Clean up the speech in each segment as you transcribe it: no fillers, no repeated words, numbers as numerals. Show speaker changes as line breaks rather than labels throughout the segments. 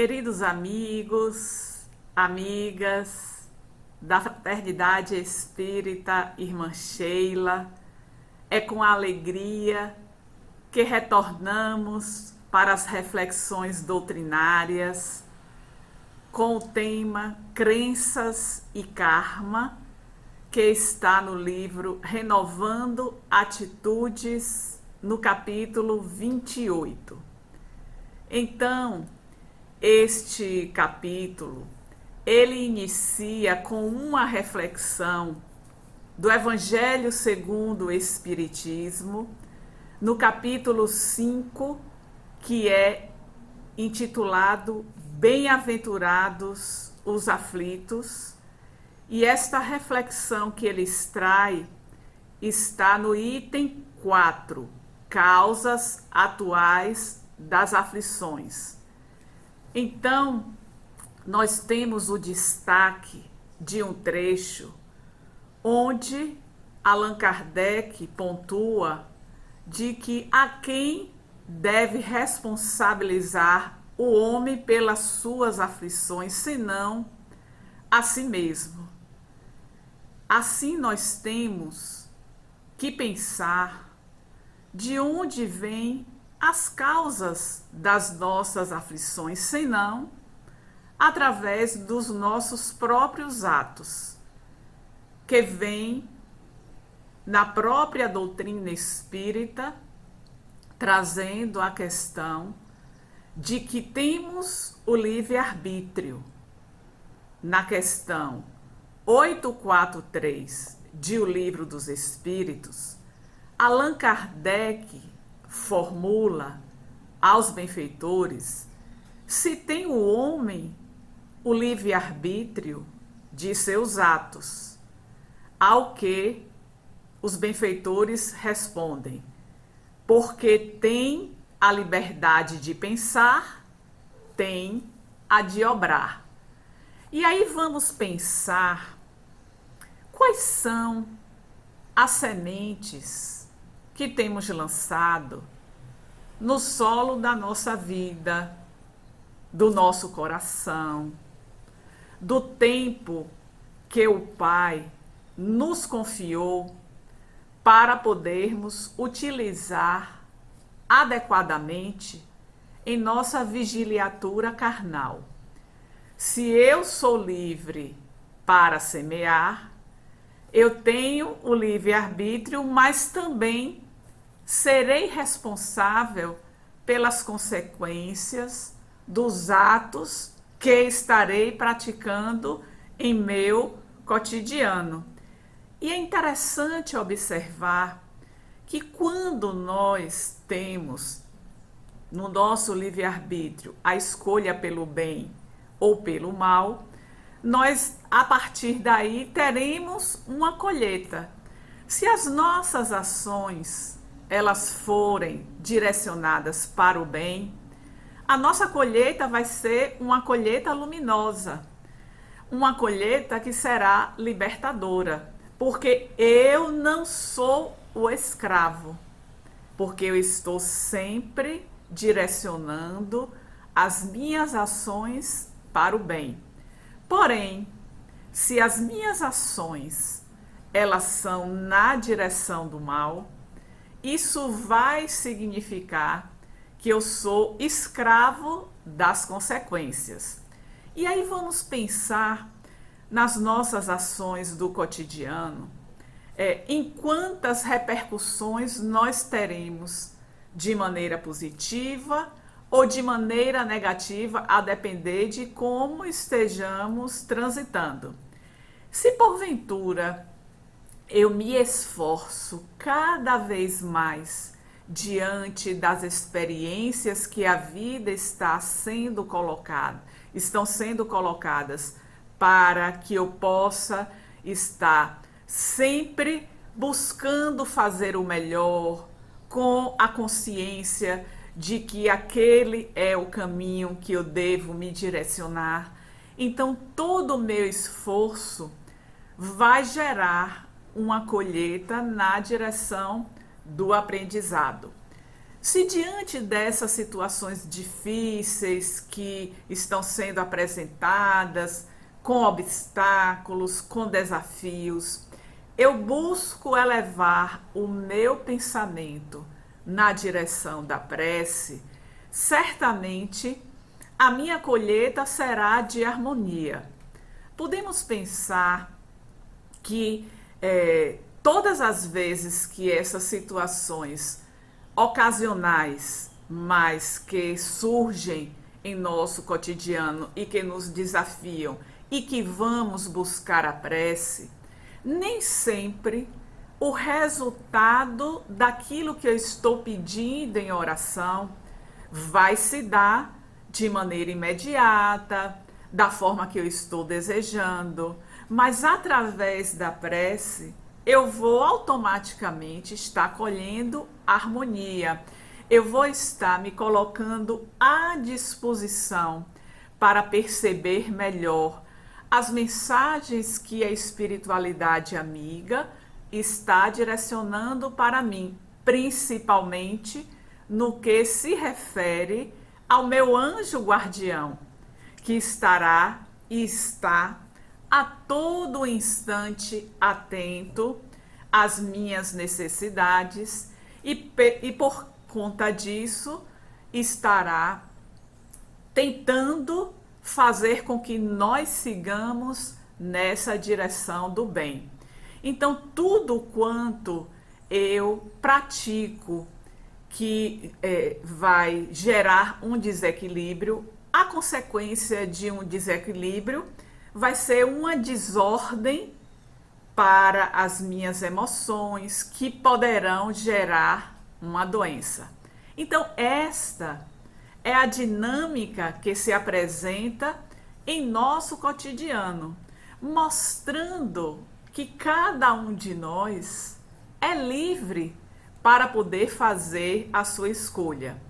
Queridos amigos, amigas da Fraternidade Espírita Irmã Sheila, é com alegria que retornamos para as reflexões doutrinárias com o tema Crenças e Karma, que está no livro Renovando Atitudes, no capítulo 28. Então, este capítulo, ele inicia com uma reflexão do Evangelho segundo o Espiritismo, no capítulo 5, que é intitulado Bem-aventurados os aflitos, e esta reflexão que ele extrai está no item 4, Causas atuais das aflições. Então, nós temos o destaque de um trecho onde Allan Kardec pontua de que a quem deve responsabilizar o homem pelas suas aflições, senão a si mesmo. Assim nós temos que pensar de onde vêm as causas das nossas aflições, senão através dos nossos próprios atos, que vem na própria doutrina espírita, trazendo a questão de que temos o livre-arbítrio. Na questão 843 de O Livro dos Espíritos, Allan Kardec formula aos benfeitores se tem o homem o livre-arbítrio de seus atos, ao que os benfeitores respondem, porque tem a liberdade de pensar, tem a de obrar. E aí vamos pensar quais são as sementes que temos lançado no solo da nossa vida, do nosso coração, do tempo que o Pai nos confiou para podermos utilizar adequadamente em nossa vigiliatura carnal. Se eu sou livre para semear, eu tenho o livre-arbítrio, mas também serei responsável pelas consequências dos atos que estarei praticando em meu cotidiano. E é interessante observar que quando nós temos no nosso livre-arbítrio a escolha pelo bem ou pelo mal, nós, a partir daí, teremos uma colheita. Se as nossas ações elas forem direcionadas para o bem, a nossa colheita vai ser uma colheita luminosa, uma colheita que será libertadora, porque eu não sou o escravo, porque eu estou sempre direcionando as minhas ações para o bem. Porém, se as minhas ações elas são na direção do mal, isso vai significar que eu sou escravo das consequências. E aí vamos pensar nas nossas ações do cotidiano, em quantas repercussões nós teremos de maneira positiva ou de maneira negativa, a depender de como estejamos transitando. Se porventura eu me esforço cada vez mais diante das experiências que a vida estão sendo colocadas para que eu possa estar sempre buscando fazer o melhor, com a consciência de que aquele é o caminho que eu devo me direcionar. Então, todo o meu esforço vai gerar uma colheita na direção do aprendizado. Se diante dessas situações difíceis que estão sendo apresentadas, com obstáculos, com desafios, eu busco elevar o meu pensamento na direção da prece, certamente a minha colheita será de harmonia. Podemos pensar que todas as vezes que essas situações ocasionais, mas que surgem em nosso cotidiano e que nos desafiam e que vamos buscar a prece, nem sempre o resultado daquilo que eu estou pedindo em oração vai se dar de maneira imediata, da forma que eu estou desejando, mas através da prece eu vou automaticamente estar colhendo harmonia. Eu vou estar me colocando à disposição para perceber melhor as mensagens que a espiritualidade amiga está direcionando para mim, principalmente no que se refere ao meu anjo guardião, que estará e está a todo instante atento às minhas necessidades e por conta disso estará tentando fazer com que nós sigamos nessa direção do bem. Então, tudo quanto eu pratico que vai gerar um desequilíbrio, a consequência de um desequilíbrio vai ser uma desordem para as minhas emoções que poderão gerar uma doença. Então, esta é a dinâmica que se apresenta em nosso cotidiano, mostrando que cada um de nós é livre para poder fazer a sua escolha.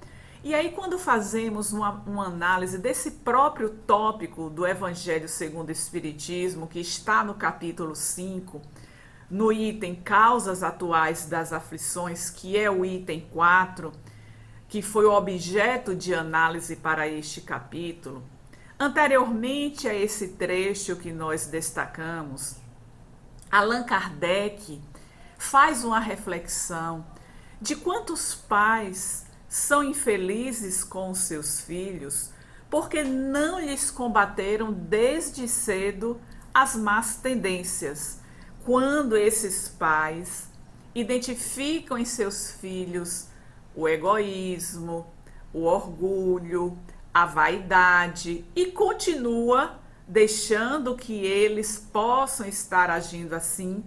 E aí, quando fazemos uma análise desse próprio tópico do Evangelho segundo o Espiritismo, que está no capítulo 5, no item Causas Atuais das Aflições, que é o item 4, que foi o objeto de análise para este capítulo, anteriormente a esse trecho que nós destacamos, Allan Kardec faz uma reflexão de quantos pais são infelizes com os seus filhos porque não lhes combateram desde cedo as más tendências. Quando esses pais identificam em seus filhos o egoísmo, o orgulho, a vaidade e continua deixando que eles possam estar agindo assim,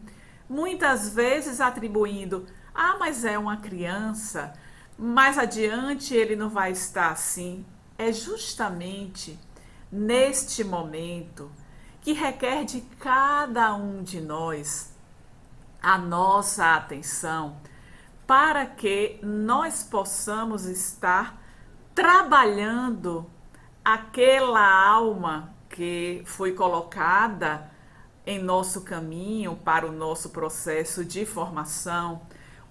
muitas vezes atribuindo: ah, mas é uma criança, mais adiante ele não vai estar assim. É justamente neste momento que requer de cada um de nós a nossa atenção para que nós possamos estar trabalhando aquela alma que foi colocada em nosso caminho para o nosso processo de formação,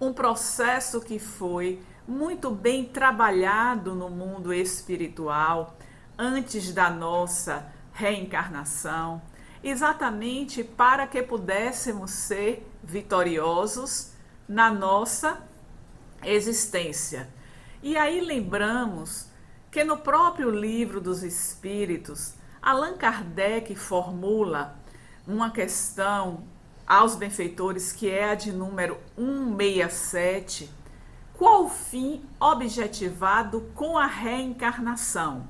um processo que foi muito bem trabalhado no mundo espiritual antes da nossa reencarnação, exatamente para que pudéssemos ser vitoriosos na nossa existência. E aí lembramos que no próprio Livro dos Espíritos, Allan Kardec formula uma questão aos benfeitores que é a de número 167, qual o fim objetivado com a reencarnação?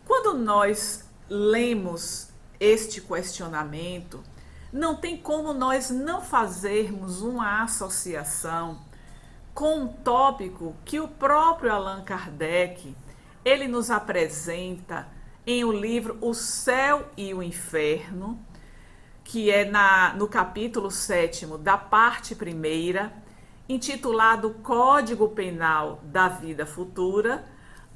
Quando nós lemos este questionamento, não tem como nós não fazermos uma associação com um tópico que o próprio Allan Kardec ele nos apresenta em o livro O Céu e o Inferno, que é no capítulo 7º da parte 1ª, intitulado Código Penal da Vida Futura,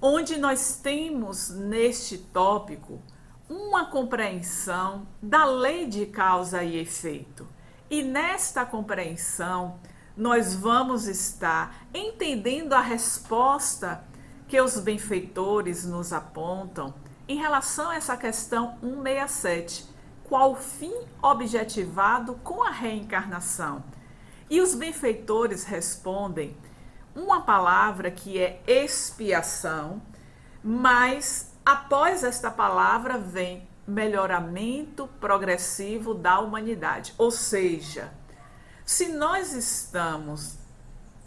onde nós temos neste tópico uma compreensão da lei de causa e efeito. E nesta compreensão, nós vamos estar entendendo a resposta que os benfeitores nos apontam em relação a essa questão 167. Qual o fim objetivado com a reencarnação? E os benfeitores respondem uma palavra que é expiação, mas após esta palavra vem melhoramento progressivo da humanidade. Ou seja, se nós estamos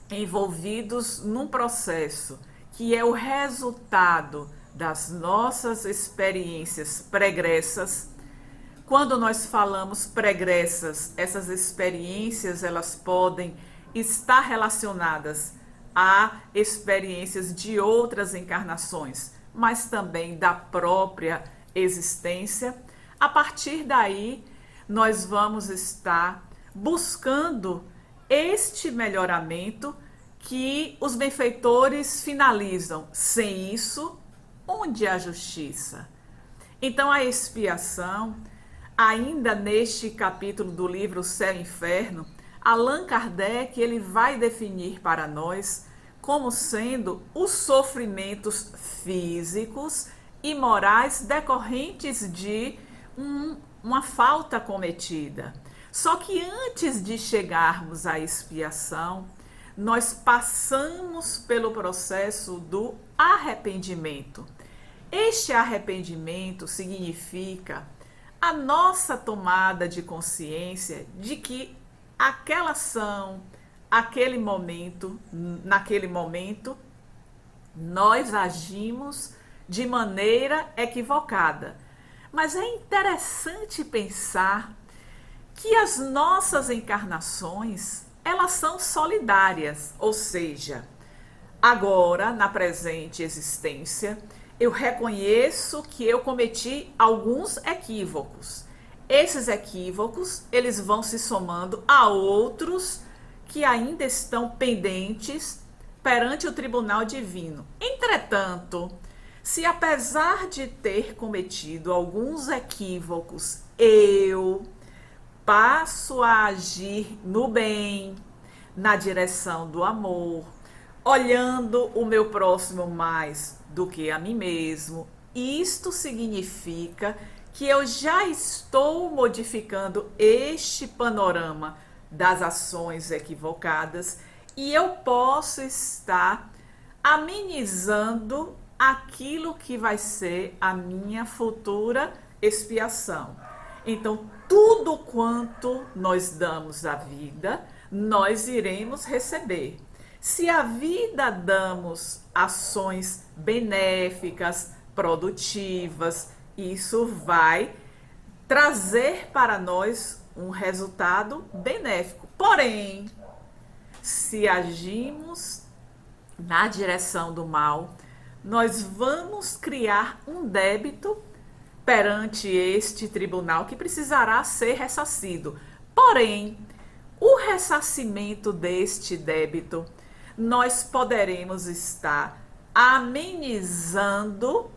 envolvidos num processo que é o resultado das nossas experiências pregressas, quando nós falamos pregressas, essas experiências elas podem estar relacionadas a experiências de outras encarnações, mas também da própria existência. A partir daí, nós vamos estar buscando este melhoramento que os benfeitores finalizam. Sem isso, onde há justiça? Então, a expiação, ainda neste capítulo do livro Céu e Inferno, Allan Kardec ele vai definir para nós como sendo os sofrimentos físicos e morais decorrentes de uma falta cometida. Só que antes de chegarmos à expiação, nós passamos pelo processo do arrependimento. Este arrependimento significa a nossa tomada de consciência de que aquela ação, naquele momento, nós agimos de maneira equivocada. Mas é interessante pensar que as nossas encarnações, elas são solidárias, ou seja, agora, na presente existência, eu reconheço que eu cometi alguns equívocos. Esses equívocos, eles vão se somando a outros que ainda estão pendentes perante o tribunal divino. Entretanto, se apesar de ter cometido alguns equívocos, eu passo a agir no bem, na direção do amor, olhando o meu próximo mais do que a mim mesmo, isto significa que eu já estou modificando este panorama das ações equivocadas e eu posso estar amenizando aquilo que vai ser a minha futura expiação. Então, tudo quanto nós damos à vida, nós iremos receber. Se à vida damos ações benéficas, produtivas, isso vai trazer para nós um resultado benéfico. Porém, se agimos na direção do mal, nós vamos criar um débito perante este tribunal que precisará ser ressarcido. Porém, o ressarcimento deste débito, nós poderemos estar amenizando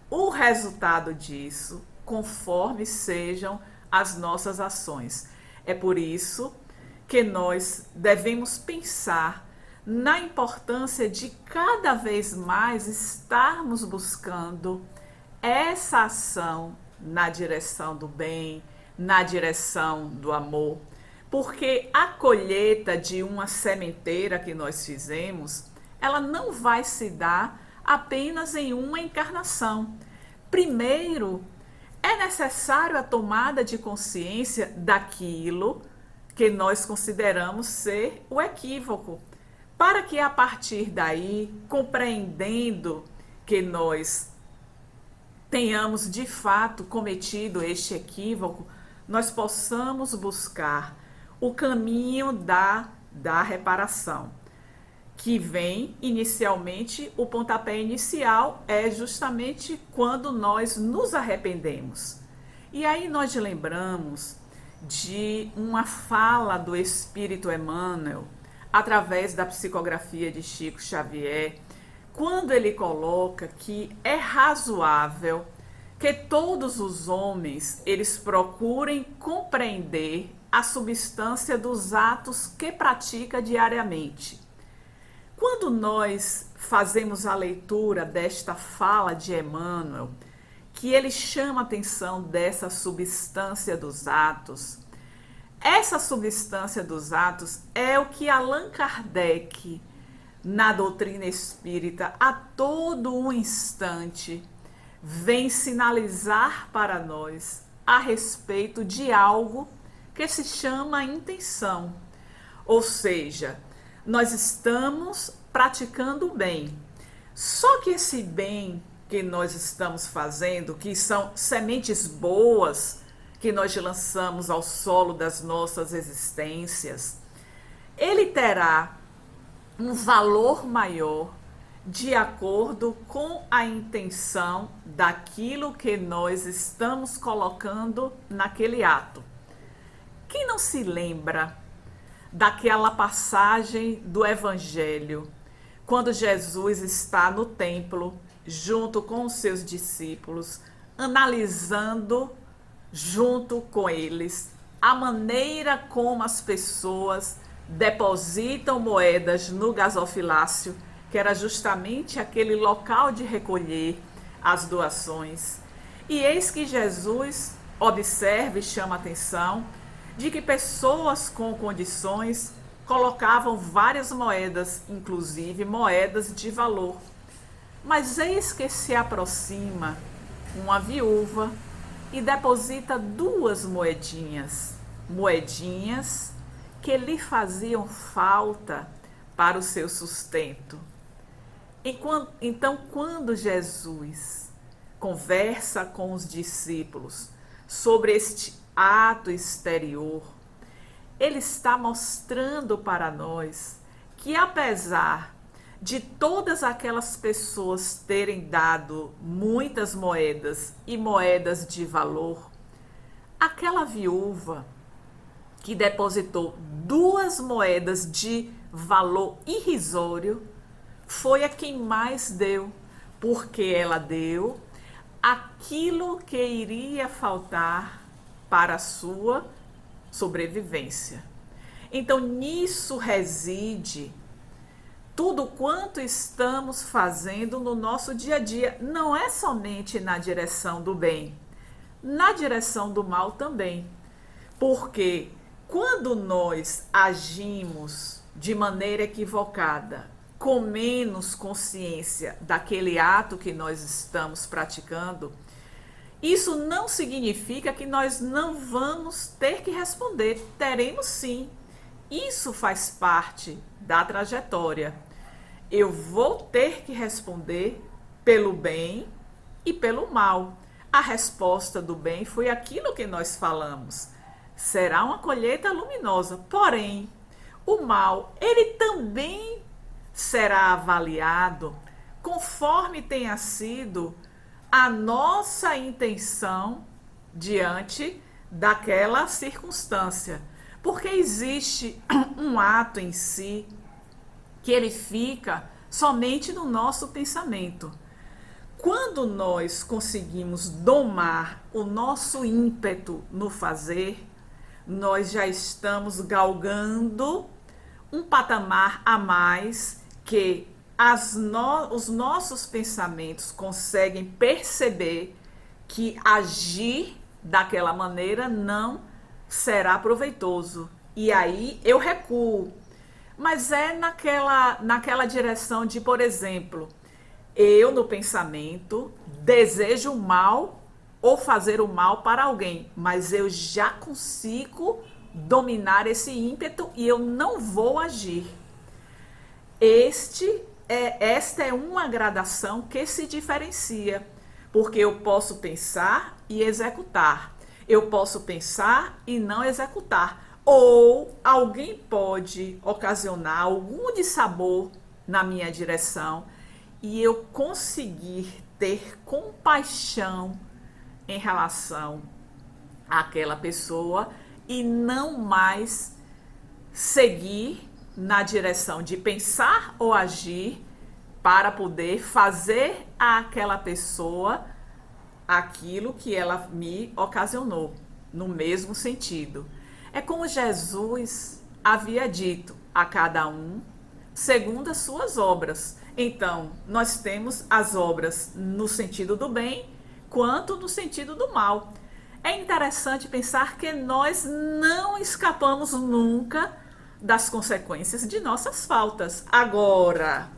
o resultado disso conforme sejam as nossas ações. É por isso que nós devemos pensar na importância de cada vez mais estarmos buscando essa ação na direção do bem, na direção do amor, porque a colheita de uma sementeira que nós fizemos, ela não vai se dar apenas em uma encarnação. Primeiro, é necessário a tomada de consciência daquilo que nós consideramos ser o equívoco, para que a partir daí, compreendendo que nós tenhamos de fato cometido este equívoco, nós possamos buscar o caminho da reparação, que vem inicialmente, o pontapé inicial é justamente quando nós nos arrependemos. E aí nós lembramos de uma fala do Espírito Emmanuel, através da psicografia de Chico Xavier, quando ele coloca que é razoável que todos os homens eles procurem compreender a substância dos atos que pratica diariamente. Quando nós fazemos a leitura desta fala de Emmanuel, que ele chama a atenção dessa substância dos atos, essa substância dos atos é o que Allan Kardec, na doutrina espírita, a todo um instante, vem sinalizar para nós a respeito de algo que se chama intenção. Ou seja, nós estamos praticando o bem. Só que esse bem que nós estamos fazendo, que são sementes boas que nós lançamos ao solo das nossas existências, ele terá um valor maior de acordo com a intenção daquilo que nós estamos colocando naquele ato. Quem não se lembra daquela passagem do Evangelho, quando Jesus está no templo, junto com os seus discípulos, analisando junto com eles a maneira como as pessoas depositam moedas no gasofilácio, que era justamente aquele local de recolher as doações. E eis que Jesus observa e chama a atenção de que pessoas com condições colocavam várias moedas, inclusive moedas de valor. Mas eis que se aproxima uma viúva e deposita 2 moedinhas que lhe faziam falta para o seu sustento. Então, quando Jesus conversa com os discípulos sobre este ato exterior, ele está mostrando para nós que, apesar de todas aquelas pessoas terem dado muitas moedas e moedas de valor, aquela viúva que depositou 2 moedas de valor irrisório foi a quem mais deu, porque ela deu aquilo que iria faltar para a sua sobrevivência. Então, nisso reside tudo quanto estamos fazendo no nosso dia a dia. Não é somente na direção do bem, na direção do mal também. Porque quando nós agimos de maneira equivocada, com menos consciência daquele ato que nós estamos praticando, isso não significa que nós não vamos ter que responder. Teremos sim. Isso faz parte da trajetória. Eu vou ter que responder pelo bem e pelo mal. A resposta do bem foi aquilo que nós falamos. Será uma colheita luminosa. Porém, o mal, ele também será avaliado conforme tenha sido a nossa intenção diante daquela circunstância. Porque existe um ato em si que ele fica somente no nosso pensamento. Quando nós conseguimos domar o nosso ímpeto no fazer, nós já estamos galgando um patamar a mais que os nossos pensamentos conseguem perceber que agir daquela maneira não será proveitoso. E aí eu recuo. Mas é naquela direção de, por exemplo, eu no pensamento desejo o mal ou fazer o mal para alguém, mas eu já consigo dominar esse ímpeto e eu não vou agir. Esta é uma gradação que se diferencia, porque eu posso pensar e executar, eu posso pensar e não executar, ou alguém pode ocasionar algum dissabor na minha direção e eu conseguir ter compaixão em relação àquela pessoa e não mais seguir na direção de pensar ou agir para poder fazer àquela pessoa aquilo que ela me ocasionou, no mesmo sentido. É como Jesus havia dito: a cada um segundo as suas obras. Então, nós temos as obras no sentido do bem, quanto no sentido do mal. É interessante pensar que nós não escapamos nunca das consequências de nossas faltas. Agora,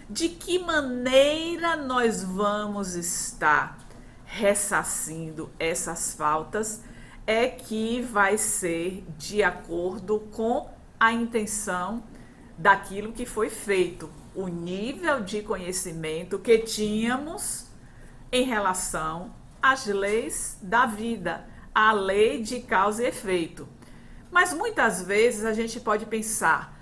de que maneira nós vamos estar ressarcindo essas faltas é que vai ser de acordo com a intenção daquilo que foi feito, o nível de conhecimento que tínhamos em relação às leis da vida, a lei de causa e efeito. Mas muitas vezes a gente pode pensar: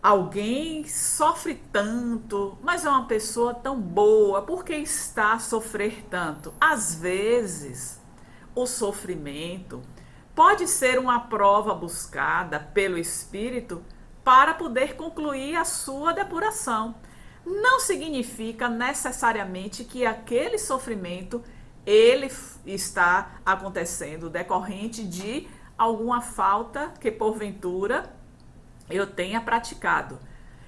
alguém sofre tanto, mas é uma pessoa tão boa, por que está a sofrer tanto? Às vezes, o sofrimento pode ser uma prova buscada pelo Espírito para poder concluir a sua depuração. Não significa necessariamente que aquele sofrimento ele está acontecendo decorrente de alguma falta que porventura eu tenha praticado.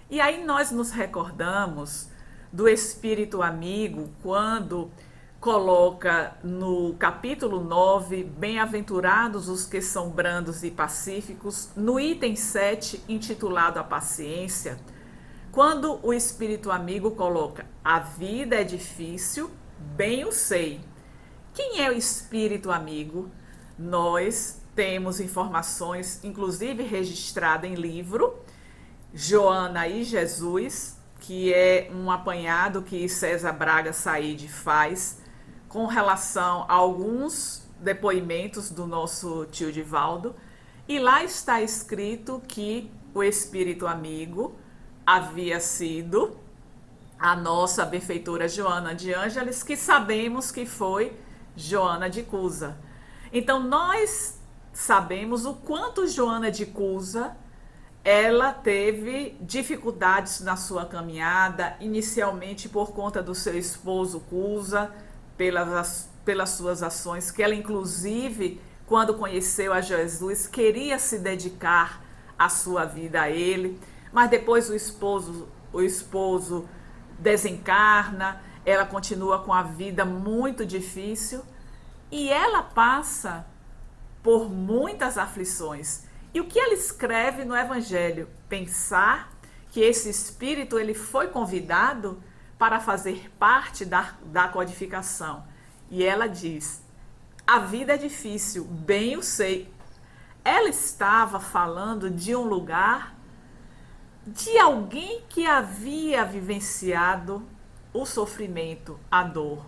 E aí nós nos recordamos do Espírito amigo quando coloca no capítulo 9, bem-aventurados os que são brandos e pacíficos, no item 7, intitulado a paciência, quando o Espírito amigo coloca: a vida é difícil, bem o sei. Quem é o Espírito amigo? Nós temos informações, inclusive registrada em livro, Joana e Jesus, que é um apanhado que César Braga Said faz com relação a alguns depoimentos do nosso tio Divaldo, e lá está escrito que o Espírito amigo havia sido a nossa benfeitora Joana de Ângeles, que sabemos que foi Joana de Cusa. Então nós sabemos o quanto Joana de Cusa ela teve dificuldades na sua caminhada, inicialmente por conta do seu esposo Cusa, pelas suas ações, que ela inclusive, quando conheceu a Jesus, queria se dedicar a sua vida a ele, mas depois o esposo desencarna, ela continua com a vida muito difícil e ela passa por muitas aflições. E o que ela escreve no Evangelho? Pensar que esse espírito ele foi convidado para fazer parte da codificação. E ela diz: a vida é difícil, bem eu sei. Ela estava falando de um lugar, de alguém que havia vivenciado o sofrimento, a dor,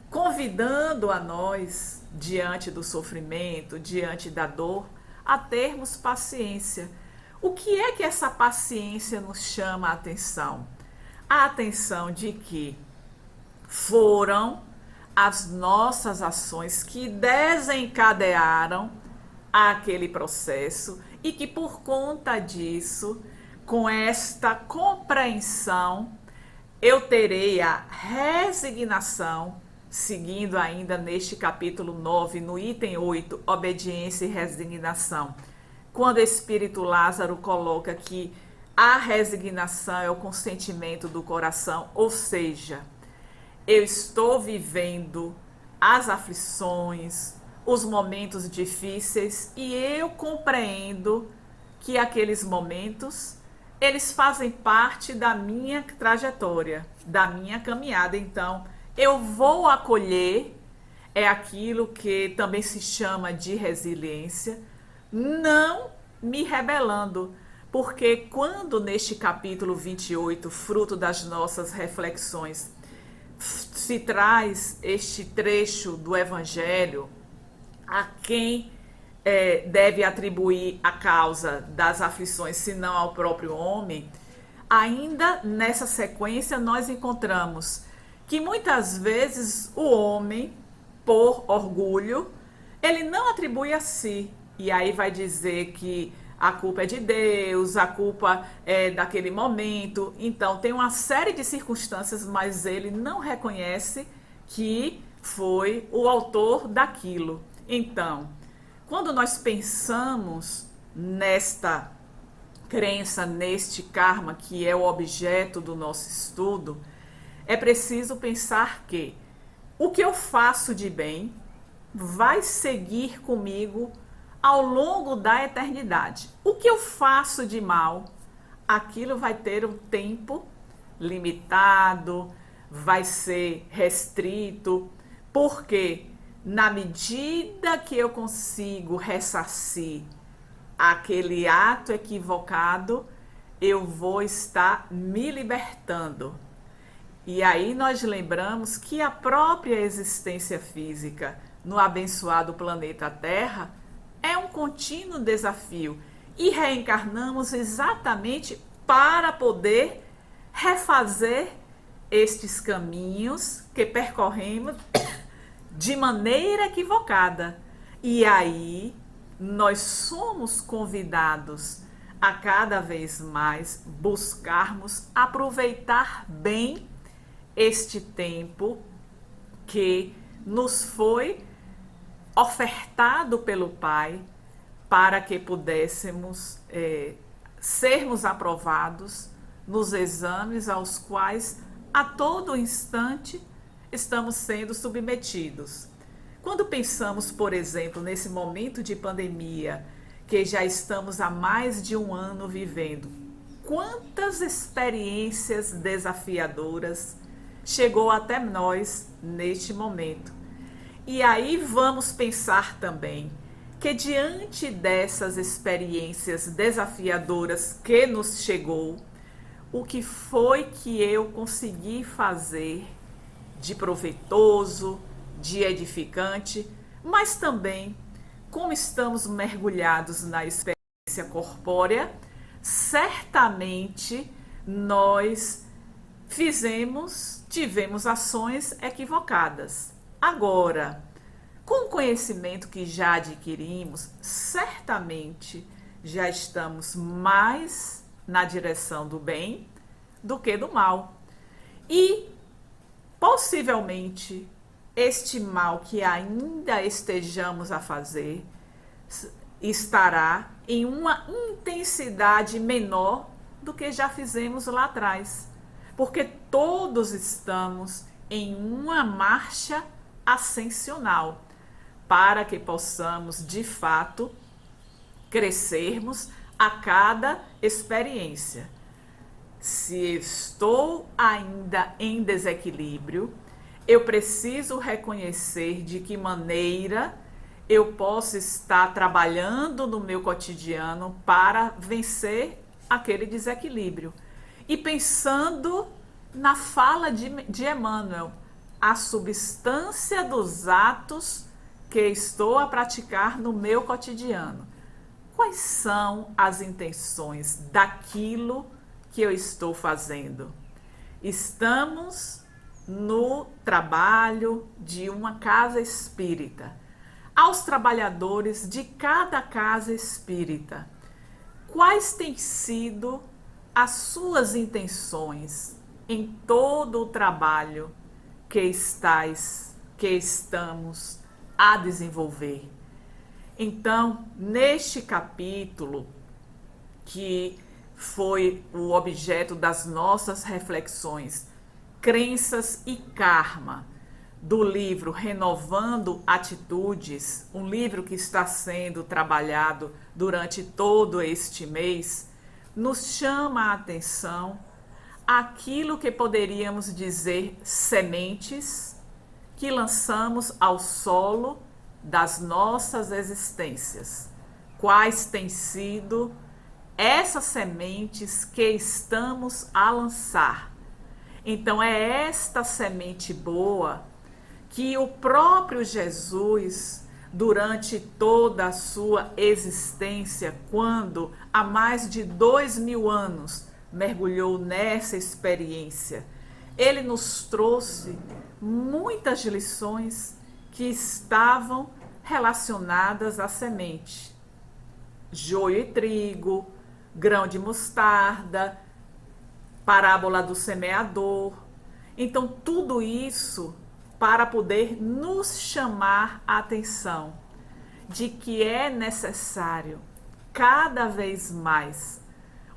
convidando a nós, diante do sofrimento, diante da dor, a termos paciência. O que é que essa paciência nos chama a atenção? A atenção de que foram as nossas ações que desencadearam aquele processo e que por conta disso, com esta compreensão, eu terei a resignação, seguindo ainda neste capítulo 9, no item 8, obediência e resignação. Quando o Espírito Lázaro coloca que a resignação é o consentimento do coração, ou seja, eu estou vivendo as aflições, os momentos difíceis e eu compreendo que aqueles momentos, eles fazem parte da minha trajetória, da minha caminhada. Então, eu vou acolher, é aquilo que também se chama de resiliência, não me rebelando. Porque quando neste capítulo 28, fruto das nossas reflexões, se traz este trecho do Evangelho, a quem deve atribuir a causa das aflições, senão ao próprio homem, ainda nessa sequência nós encontramos que muitas vezes o homem, por orgulho, ele não atribui a si, e aí vai dizer que a culpa é de Deus, a culpa é daquele momento. Então, tem uma série de circunstâncias, mas ele não reconhece que foi o autor daquilo. Então, quando nós pensamos nesta crença, neste karma que é o objeto do nosso estudo, é preciso pensar que o que eu faço de bem vai seguir comigo ao longo da eternidade. O que eu faço de mal, aquilo vai ter um tempo limitado, vai ser restrito, porque na medida que eu consigo ressarcir aquele ato equivocado, eu vou estar me libertando. E aí nós lembramos que a própria existência física no abençoado planeta Terra é um contínuo desafio e reencarnamos exatamente para poder refazer estes caminhos que percorremos de maneira equivocada. E aí nós somos convidados a cada vez mais buscarmos aproveitar bem este tempo que nos foi ofertado pelo Pai para que pudéssemos sermos aprovados nos exames aos quais a todo instante estamos sendo submetidos. Quando pensamos, por exemplo, nesse momento de pandemia, que já estamos há mais de um ano vivendo, quantas experiências desafiadoras chegou até nós neste momento. E aí vamos pensar também que diante dessas experiências desafiadoras que nos chegou, o que foi que eu consegui fazer de proveitoso, de edificante, mas também, como estamos mergulhados na experiência corpórea, certamente nós tivemos ações equivocadas. Agora, com o conhecimento que já adquirimos, certamente já estamos mais na direção do bem do que do mal. E possivelmente este mal que ainda estejamos a fazer estará em uma intensidade menor do que já fizemos lá atrás, porque todos estamos em uma marcha ascensional para que possamos de fato crescermos a cada experiência. Se estou ainda em desequilíbrio, eu preciso reconhecer de que maneira eu posso estar trabalhando no meu cotidiano para vencer aquele desequilíbrio. E pensando na fala de Emmanuel, a substância dos atos que estou a praticar no meu cotidiano. Quais são as intenções daquilo que eu estou fazendo? Estamos no trabalho de uma casa espírita. Aos trabalhadores de cada casa espírita, quais têm sido as suas intenções em todo o trabalho que estamos a desenvolver? Então, neste capítulo, que foi o objeto das nossas reflexões, Crenças e Karma, do livro Renovando Atitudes, um livro que está sendo trabalhado durante todo este mês, nos chama a atenção aquilo que poderíamos dizer sementes que lançamos ao solo das nossas existências. Quais têm sido essas sementes que estamos a lançar? Então é esta semente boa que o próprio Jesus, durante toda a sua existência, quando há mais de 2000 anos mergulhou nessa experiência, ele nos trouxe muitas lições que estavam relacionadas à semente. Joio e trigo, grão de mostarda, parábola do semeador. Então, tudo isso para poder nos chamar a atenção. de que é necessário cada vez mais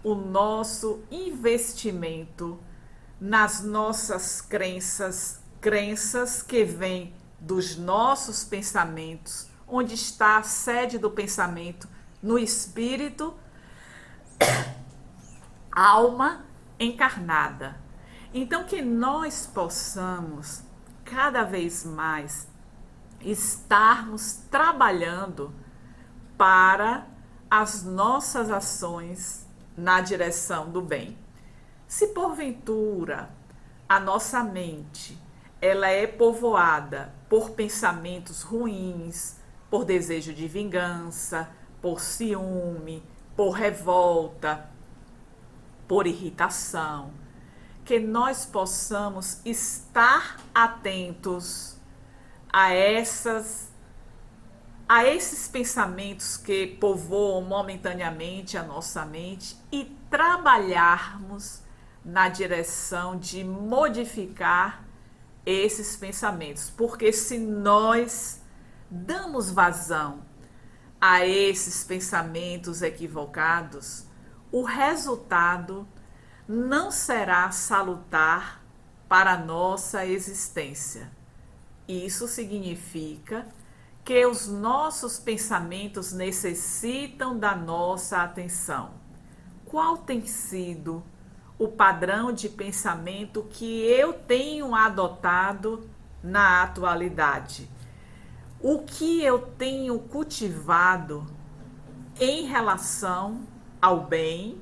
o nosso investimento nas nossas crenças que vêm dos nossos pensamentos, onde está a sede do pensamento, no espírito, alma encarnada. Então, que nós possamos cada vez mais estarmos trabalhando para as nossas ações na direção do bem. Se porventura a nossa mente ela é povoada por pensamentos ruins, por desejo de vingança, por ciúme, por revolta, por irritação, que nós possamos estar atentos a esses pensamentos que povoam momentaneamente a nossa mente e trabalharmos na direção de modificar esses pensamentos, porque se nós damos vazão a esses pensamentos equivocados, o resultado não será salutar para a nossa existência. Isso significa que os nossos pensamentos necessitam da nossa atenção. Qual tem sido o padrão de pensamento que eu tenho adotado na atualidade? O que eu tenho cultivado em relação ao bem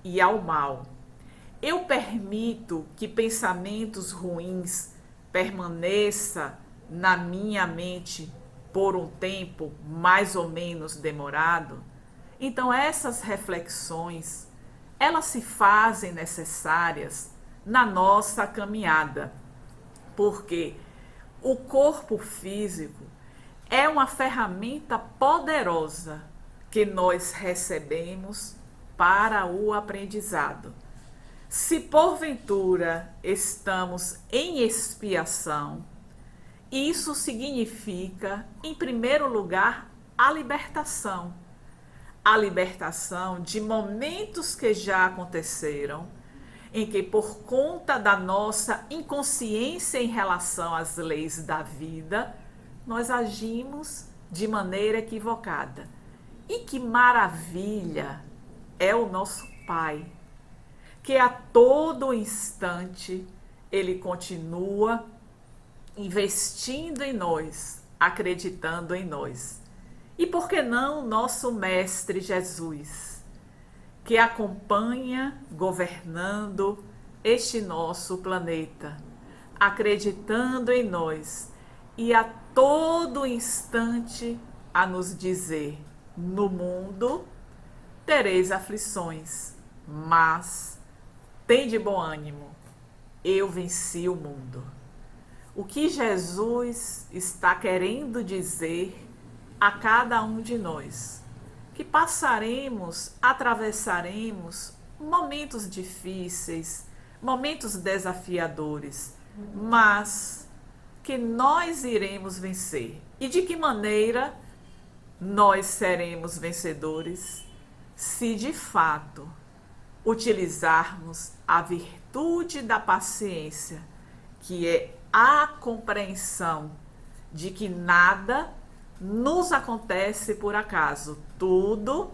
e ao mal? Eu permito que pensamentos ruins permaneçam na minha mente por um tempo mais ou menos demorado? Então essas reflexões, elas se fazem necessárias na nossa caminhada, porque o corpo físico é uma ferramenta poderosa que nós recebemos para o aprendizado. Se porventura estamos em expiação, isso significa, em primeiro lugar, a libertação de momentos que já aconteceram, em que por conta da nossa inconsciência em relação às leis da vida, nós agimos de maneira equivocada. E que maravilha é o nosso Pai, que a todo instante Ele continua investindo em nós, acreditando em nós. E por que não nosso Mestre Jesus, que acompanha governando este nosso planeta, acreditando em nós e a todo instante a nos dizer: no mundo tereis aflições, mas tende bom ânimo, eu venci o mundo. O que Jesus está querendo dizer a cada um de nós? Que atravessaremos momentos difíceis, momentos desafiadores, mas que nós iremos vencer. E de que maneira nós seremos vencedores? Se de fato utilizarmos a virtude da paciência, que é a compreensão de que nada nos acontece por acaso, tudo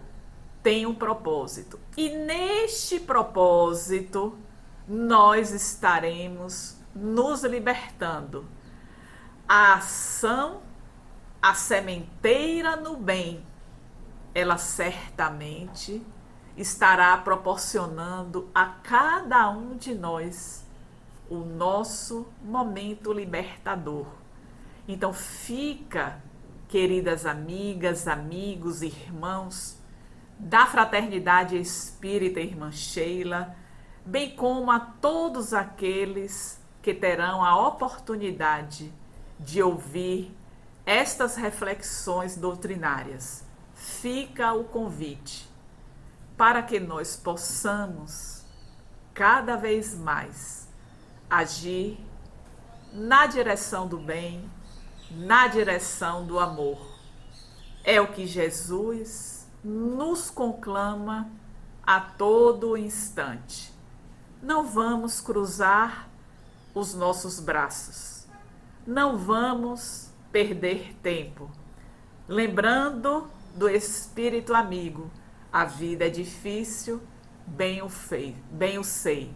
tem um propósito. E neste propósito nós estaremos nos libertando. A ação, a sementeira no bem, ela certamente estará proporcionando a cada um de nós o nosso momento libertador. Então fica, queridas amigas, amigos, irmãos da Fraternidade Espírita Irmã Sheila, bem como a todos aqueles que terão a oportunidade de ouvir estas reflexões doutrinárias. Fica o convite para que nós possamos cada vez mais agir na direção do bem, na direção do amor. É o que Jesus nos conclama a todo instante. Não vamos cruzar os nossos braços. Não vamos perder tempo. Lembrando do espírito amigo, a vida é difícil, bem o sei,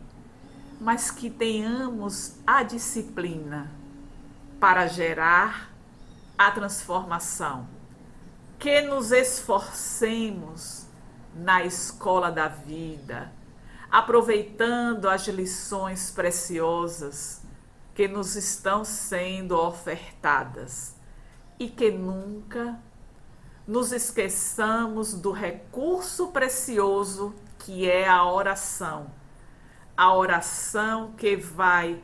mas que tenhamos a disciplina para gerar a transformação, que nos esforcemos na escola da vida, aproveitando as lições preciosas que nos estão sendo ofertadas e que nunca nos esqueçamos do recurso precioso que é a oração que vai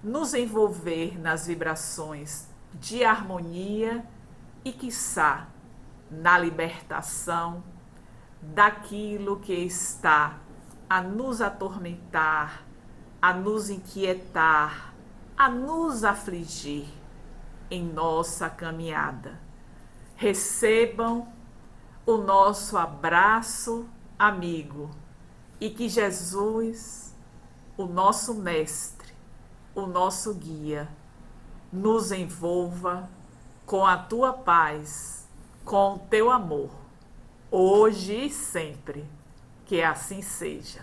nos envolver nas vibrações de harmonia e, quiçá, na libertação daquilo que está a nos atormentar, a nos inquietar, a nos afligir em nossa caminhada. Recebam o nosso abraço amigo e que Jesus, o nosso mestre, o nosso guia, nos envolva com a tua paz, com o teu amor, hoje e sempre. Que assim seja.